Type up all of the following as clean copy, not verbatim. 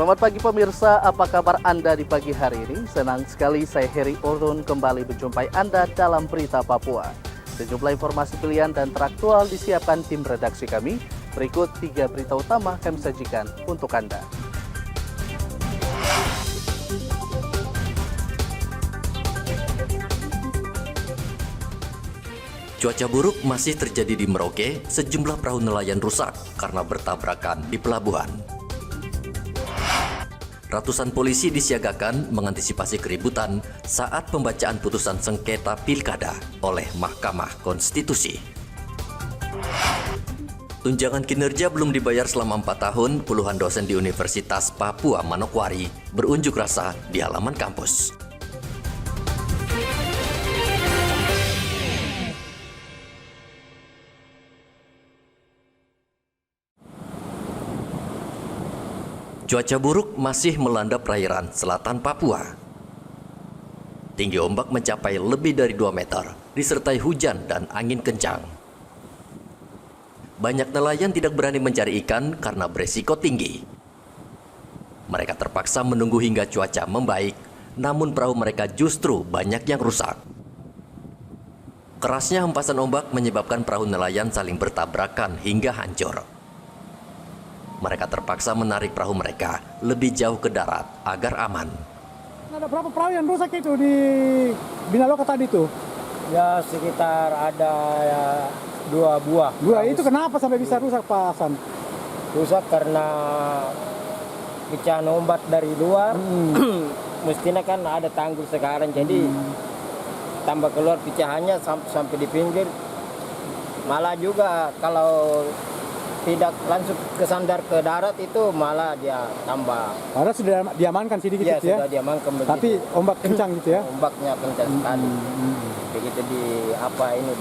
Selamat pagi pemirsa, apa kabar Anda di pagi hari ini? Senang sekali saya Heri Orun kembali menjumpai Anda dalam Berita Papua. Sejumlah informasi pilihan dan teraktual disiapkan tim redaksi kami. Berikut 3 berita utama kami sajikan untuk Anda. Cuaca buruk masih terjadi di Merauke, sejumlah perahu nelayan rusak karena bertabrakan di pelabuhan. Ratusan polisi disiagakan mengantisipasi keributan saat pembacaan putusan sengketa pilkada oleh Mahkamah Konstitusi. Tunjangan kinerja belum dibayar selama 4 tahun, puluhan dosen di Universitas Papua Manokwari berunjuk rasa di halaman kampus. Cuaca buruk masih melanda perairan selatan Papua. Tinggi ombak mencapai lebih dari 2 meter, disertai hujan dan angin kencang. Banyak nelayan tidak berani mencari ikan karena beresiko tinggi. Mereka terpaksa menunggu hingga cuaca membaik, namun perahu mereka justru banyak yang rusak. Kerasnya hempasan ombak menyebabkan perahu nelayan saling bertabrakan hingga hancur. Mereka terpaksa menarik perahu mereka lebih jauh ke darat agar aman. Ada berapa perahu yang rusak itu di Binaloka tadi tuh? Ya sekitar ada ya 2 buah. 2, itu kenapa sampai bisa rusak Pak Hasan? Rusak karena pecahan ombak dari luar. Mestinya kan ada tanggul sekarang, jadi tambah keluar pecahannya sampai di pinggir. Malah juga kalau tidak langsung kesandar ke darat itu malah dia tambah. Padahal sudah diamankan sedikit Ya, ya? sudah diamankan begitu. Tapi ombak kencang gitu ya? Ombaknya kencang sekali. Begitu di apa ini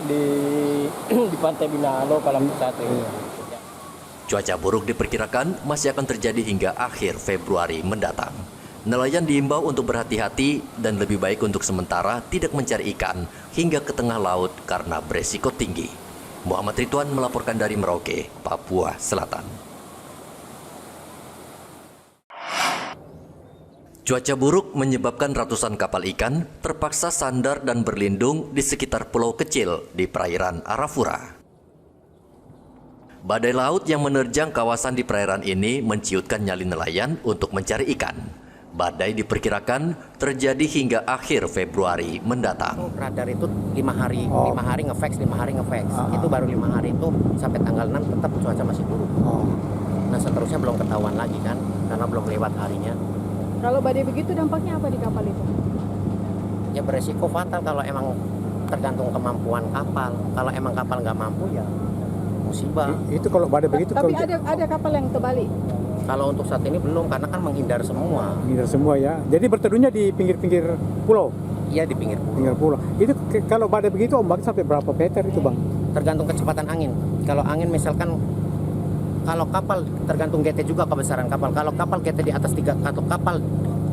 di pantai Binaloka Lampung 1 ini. Cuaca buruk diperkirakan masih akan terjadi hingga akhir Februari mendatang. Nelayan diimbau untuk berhati-hati dan lebih baik untuk sementara tidak mencari ikan hingga ke tengah laut karena beresiko tinggi. Muhammad Ridwan melaporkan dari Merauke, Papua Selatan. Cuaca buruk menyebabkan ratusan kapal ikan terpaksa sandar dan berlindung di sekitar pulau kecil di perairan Arafura. Badai laut yang menerjang kawasan di perairan ini menciutkan nyali nelayan untuk mencari ikan. Badai diperkirakan terjadi hingga akhir Februari mendatang. Radar itu 5 hari, 5 hari nge-fax, 5 hari nge-fax. Itu baru 5 hari itu sampai tanggal 6 tetap cuaca masih buruk. Nah seterusnya belum ketahuan lagi kan, karena belum lewat harinya. Kalau badai begitu dampaknya apa di kapal itu? Ya beresiko fatal kalau emang tergantung kemampuan kapal. Kalau emang kapal nggak mampu ya musibah. Itu kalau badai begitu. Tapi ada kapal yang terbalik. Kalau untuk saat ini belum, karena kan menghindar semua. Menghindar semua ya. Jadi berteduhnya di pinggir-pinggir pulau? Iya di pinggir pulau. Pinggir pulau. Itu kalau badai begitu ombak sampai berapa meter itu Bang? Tergantung kecepatan angin. Kalau angin misalkan, kalau kapal tergantung GT juga kebesaran kapal. Kalau kapal GT di atas 3, atau kapal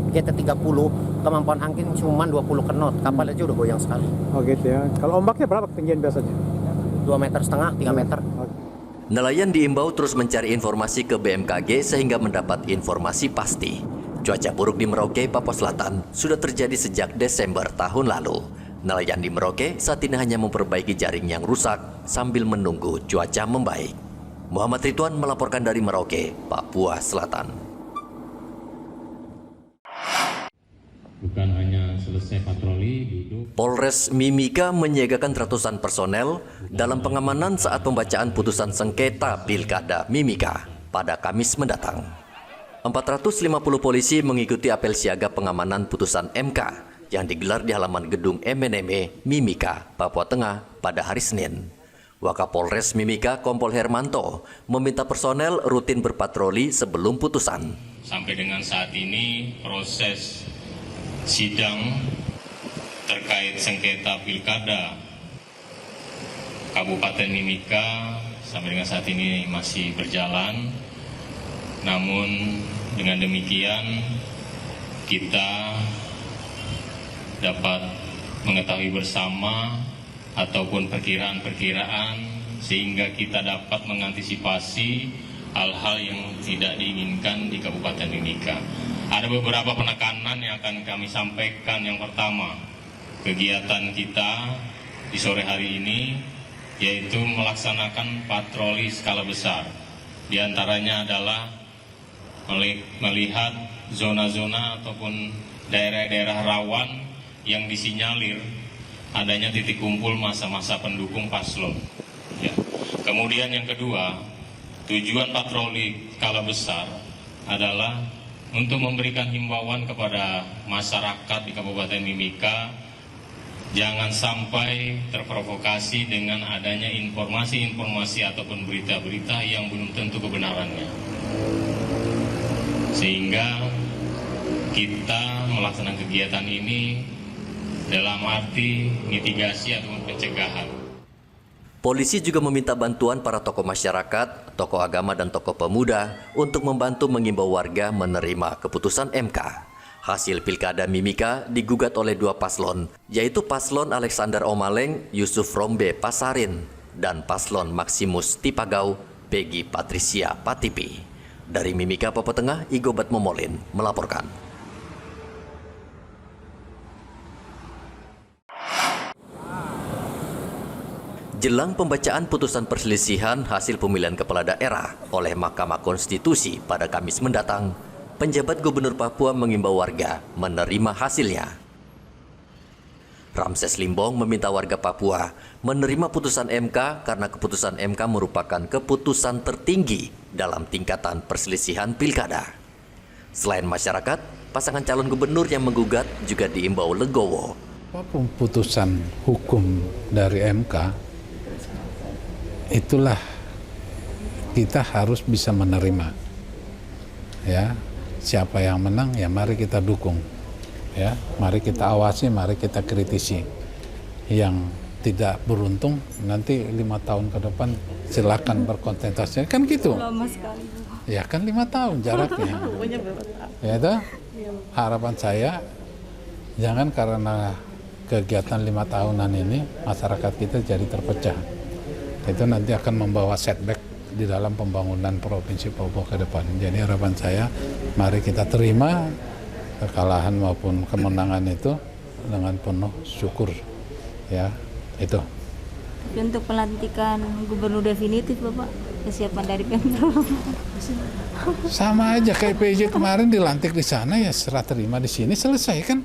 GT 30, kemampuan angin cuma 20 knot. Kapal aja udah goyang sekali. Oh gitu ya. Kalau ombaknya berapa ketinggian biasanya? 2,5 meter, 3 meter. Nelayan diimbau terus mencari informasi ke BMKG sehingga mendapat informasi pasti. Cuaca buruk di Merauke, Papua Selatan sudah terjadi sejak Desember tahun lalu. Nelayan di Merauke saat ini hanya memperbaiki jaring yang rusak sambil menunggu cuaca membaik. Muhammad Ridwan melaporkan dari Merauke, Papua Selatan. Bukan hanya selesai patroli, duduk. Polres Mimika menyiagakan ratusan personel dalam pengamanan saat pembacaan putusan sengketa Pilkada Mimika pada Kamis mendatang. 450 polisi mengikuti apel siaga pengamanan putusan MK yang digelar di halaman gedung MNME Mimika, Papua Tengah pada hari Senin. Wakapolres Mimika Kompol Hermanto meminta personel rutin berpatroli sebelum putusan. Sampai dengan saat ini proses sidang terkait sengketa pilkada Kabupaten Mimika sampai dengan saat ini masih berjalan. Namun dengan demikian kita dapat mengetahui bersama ataupun perkiraan-perkiraan sehingga kita dapat mengantisipasi hal-hal yang tidak diinginkan di Kabupaten Mimika. Ada beberapa penekanan yang akan kami sampaikan. Yang pertama, kegiatan kita di sore hari ini yaitu melaksanakan patroli skala besar. Di antaranya adalah melihat zona-zona ataupun daerah-daerah rawan yang disinyalir adanya titik kumpul masa-masa pendukung paslon. Ya. Kemudian yang kedua, tujuan patroli skala besar adalah untuk memberikan himbauan kepada masyarakat di Kabupaten Mimika, jangan sampai terprovokasi dengan adanya informasi-informasi ataupun berita-berita yang belum tentu kebenarannya. Sehingga kita melaksanakan kegiatan ini dalam arti mitigasi ataupun pencegahan. Polisi juga meminta bantuan para tokoh masyarakat, tokoh agama dan tokoh pemuda untuk membantu mengimbau warga menerima keputusan MK. Hasil Pilkada Mimika digugat oleh dua paslon, yaitu Paslon Alexander Omaleng, Yusuf Rombe Pasarin, dan Paslon Maximus Tipagau, Peggy Patricia Patipi. Dari Mimika, Papua Tengah, Igobat Momolin melaporkan. Jelang pembacaan putusan perselisihan hasil pemilihan kepala daerah oleh Mahkamah Konstitusi pada Kamis mendatang, penjabat Gubernur Papua mengimbau warga menerima hasilnya. Ramses Limbong meminta warga Papua menerima putusan MK karena keputusan MK merupakan keputusan tertinggi dalam tingkatan perselisihan pilkada. Selain masyarakat, pasangan calon gubernur yang menggugat juga diimbau legowo. Apapun putusan hukum dari MK, itulah kita harus bisa menerima. Ya, siapa yang menang ya mari kita dukung. Ya, mari kita awasi, mari kita kritisi. Yang tidak beruntung nanti 5 tahun ke depan silakan berkontestasi. Kan gitu. Lama sekali. Ya kan 5 tahun jaraknya. Ya itu harapan saya jangan karena kegiatan 5 tahunan ini masyarakat kita jadi terpecah. Itu nanti akan membawa setback di dalam pembangunan Provinsi Papua ke depan. Jadi harapan saya mari kita terima kekalahan maupun kemenangan itu dengan penuh syukur. Ya, itu. Untuk pelantikan gubernur definitif, Bapak, kesiapan dari Pemprov. Sama aja kayak PJ kemarin dilantik di sana ya serah terima di sini selesai kan.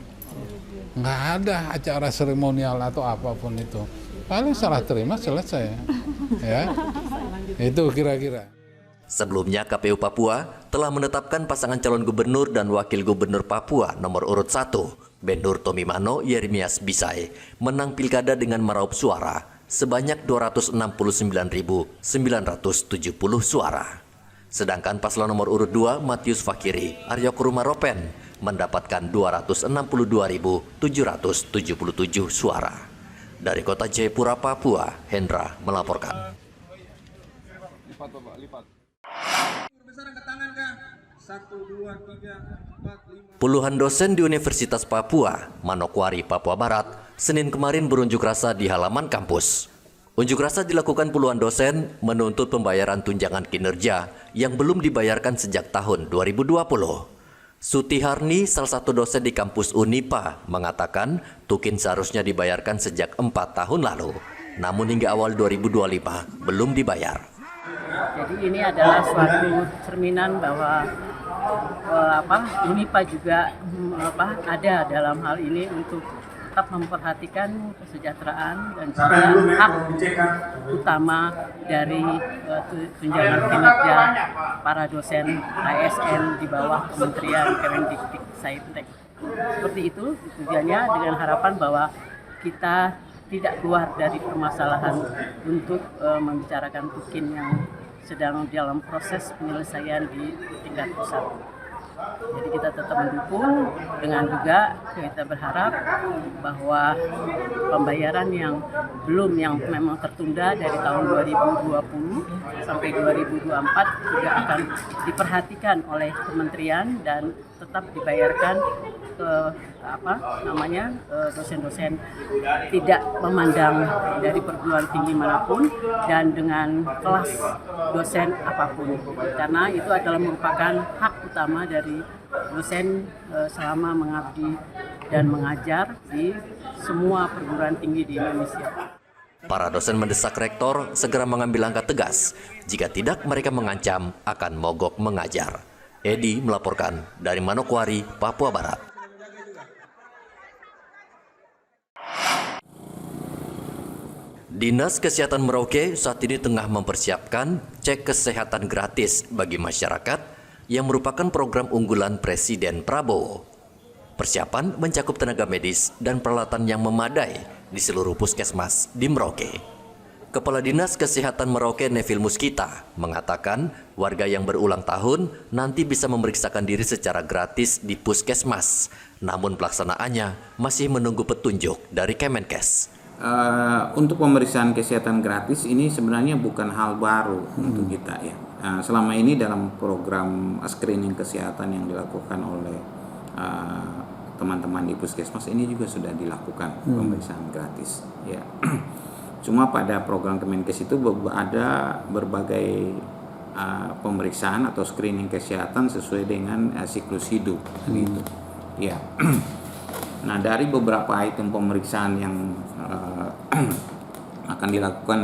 Nggak ada acara seremonial atau apapun itu. Paling salah terima selesai. Ya. Itu kira-kira. Sebelumnya KPU Papua telah menetapkan pasangan calon gubernur dan wakil gubernur Papua nomor urut 1, Bendur Tomimano Yeremias Bisai, menang pilkada dengan meraup suara sebanyak 269.970 suara. Sedangkan paslon nomor urut 2, Matius Fakiri Aryo Kurumaropen, mendapatkan 260.777 suara. Dari kota Jayapura, Papua, Hendra melaporkan. Puluhan dosen di Universitas Papua, Manokwari, Papua Barat, Senin kemarin berunjuk rasa di halaman kampus. Unjuk rasa dilakukan puluhan dosen menuntut pembayaran tunjangan kinerja yang belum dibayarkan sejak tahun 2020. Suti Harni, salah satu dosen di kampus Unipa, mengatakan tukin seharusnya dibayarkan sejak 4 tahun lalu. Namun hingga awal 2025 belum dibayar. Jadi ini adalah suatu cerminan bahwa Unipa juga ada dalam hal ini untuk tetap memperhatikan kesejahteraan dan juga hak utama dari tunjangan kinerja para dosen ASN di bawah Kementerian Kemendikbudristek. Seperti itu tujuannya dengan harapan bahwa kita tidak keluar dari permasalahan untuk membicarakan tukin yang sedang dalam proses penyelesaian di tingkat pusat. Jadi kita tetap mendukung dengan juga kita berharap bahwa pembayaran yang memang tertunda dari tahun 2020 sampai 2024 juga akan diperhatikan oleh kementerian dan tetap dibayarkan dosen-dosen tidak memandang dari perguruan tinggi manapun dan dengan kelas dosen apapun, karena itu adalah merupakan hak utama dari dosen selama mengabdi dan mengajar di semua perguruan tinggi di Indonesia. Para dosen mendesak rektor segera mengambil langkah tegas. Jika tidak, mereka mengancam akan mogok mengajar. Edi melaporkan dari Manokwari, Papua Barat. Dinas Kesehatan Merauke saat ini tengah mempersiapkan cek kesehatan gratis bagi masyarakat yang merupakan program unggulan Presiden Prabowo. Persiapan mencakup tenaga medis dan peralatan yang memadai di seluruh puskesmas di Merauke. Kepala Dinas Kesehatan Merauke Neville Muskita mengatakan warga yang berulang tahun nanti bisa memeriksakan diri secara gratis di puskesmas. Namun pelaksanaannya masih menunggu petunjuk dari Kemenkes. Untuk pemeriksaan kesehatan gratis ini sebenarnya bukan hal baru untuk kita ya. Selama ini dalam program screening kesehatan yang dilakukan oleh teman-teman di puskesmas ini juga sudah dilakukan pemeriksaan gratis ya. Cuma pada program Kemenkes itu ada berbagai pemeriksaan atau screening kesehatan sesuai dengan siklus hidup gitu ya. Nah, dari beberapa item pemeriksaan yang akan dilakukan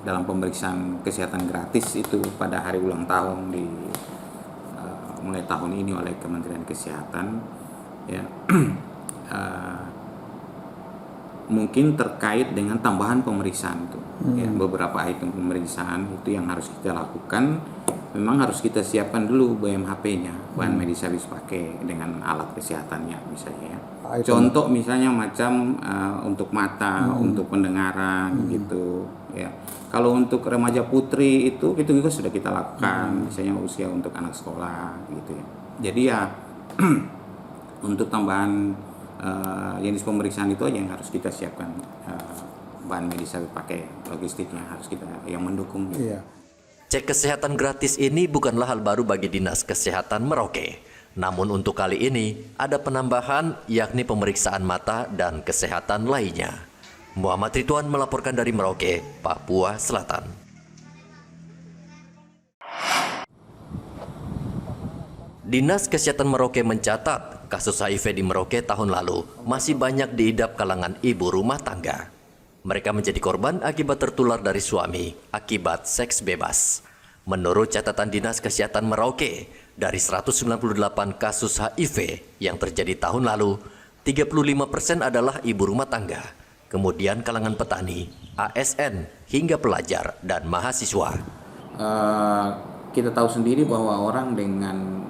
dalam pemeriksaan kesehatan gratis itu pada hari ulang tahun di mulai tahun ini oleh Kementerian Kesehatan ya, mungkin terkait dengan tambahan pemeriksaan itu ya, beberapa item pemeriksaan itu yang harus kita lakukan. Memang harus kita siapkan dulu BMHP-nya, bahan medis habis pakai dengan alat kesehatannya misalnya ya. Contoh misalnya macam untuk mata, untuk pendengaran gitu ya. Kalau untuk remaja putri itu juga sudah kita lakukan, misalnya usia untuk anak sekolah gitu ya. Jadi ya untuk tambahan jenis pemeriksaan itu aja yang harus kita siapkan, bahan medis habis pakai, logistiknya harus kita yang mendukung gitu. Iya. Cek kesehatan gratis ini bukanlah hal baru bagi Dinas Kesehatan Merauke. Namun untuk kali ini ada penambahan yakni pemeriksaan mata dan kesehatan lainnya. Muhammad Ridwan melaporkan dari Merauke, Papua Selatan. Dinas Kesehatan Merauke mencatat kasus HIV di Merauke tahun lalu masih banyak diidap kalangan ibu rumah tangga. Mereka menjadi korban akibat tertular dari suami akibat seks bebas. Menurut catatan Dinas Kesehatan Merauke, dari 198 kasus HIV yang terjadi tahun lalu, 35% adalah ibu rumah tangga, kemudian kalangan petani, ASN, hingga pelajar dan mahasiswa. Kita tahu sendiri bahwa orang dengan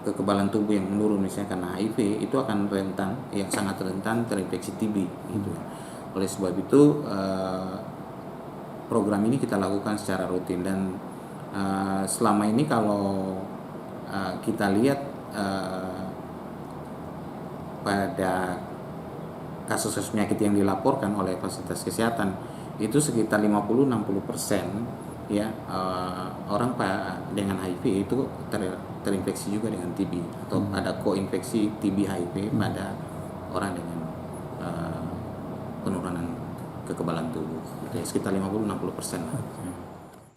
kekebalan tubuh yang menurun misalnya karena HIV itu akan rentan, yang sangat rentan terinfeksi TB gitu. Oleh sebab itu program ini kita lakukan secara rutin dan selama ini kalau kita lihat pada kasus penyakit yang dilaporkan oleh fasilitas kesehatan itu sekitar 50-60% ya orang dengan HIV itu terinfeksi juga dengan TB atau ada koinfeksi TB HIV pada orang dengan penurunan kekebalan tubuh ya, sekitar 50-60%.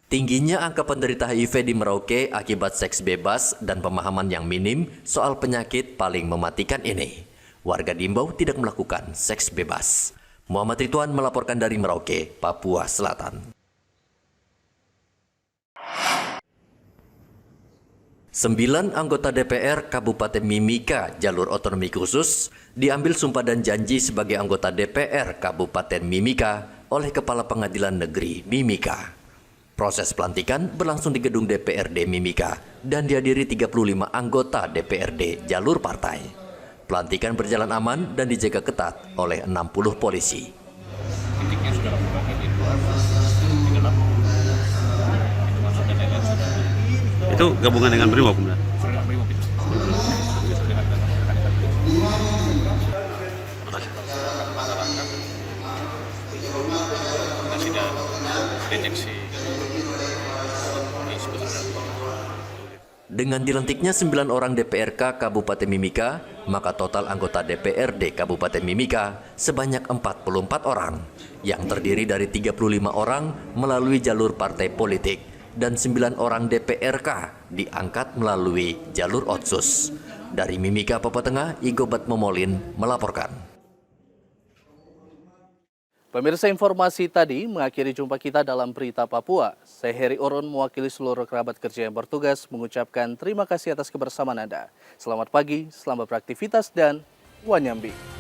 Tingginya angka penderita HIV di Merauke akibat seks bebas dan pemahaman yang minim soal penyakit paling mematikan ini. Warga diimbau tidak melakukan seks bebas. Muhammad Ridwan melaporkan dari Merauke, Papua Selatan. 9 anggota DPR Kabupaten Mimika jalur otonomi khusus diambil sumpah dan janji sebagai anggota DPR Kabupaten Mimika oleh Kepala Pengadilan Negeri Mimika. Proses pelantikan berlangsung di gedung DPRD Mimika dan dihadiri 35 anggota DPRD jalur partai. Pelantikan berjalan aman dan dijaga ketat oleh 60 polisi. Titiknya sudah lakukan di itu gabungan dengan Brimob benar? Sudah Brimob itu. Tidak deteksi. Dengan dilantiknya 9 orang DPRK Kabupaten Mimika, maka total anggota DPRD Kabupaten Mimika sebanyak 44 orang, yang terdiri dari 35 orang melalui jalur partai politik dan 9 orang DPRK diangkat melalui jalur otsus. Dari Mimika, Papua Tengah, Igobat Momolin melaporkan. Pemirsa, informasi tadi mengakhiri jumpa kita dalam Berita Papua. Saya Heri Orun mewakili seluruh kerabat kerja yang bertugas mengucapkan terima kasih atas kebersamaan Anda. Selamat pagi, selamat beraktivitas, dan wanyambi.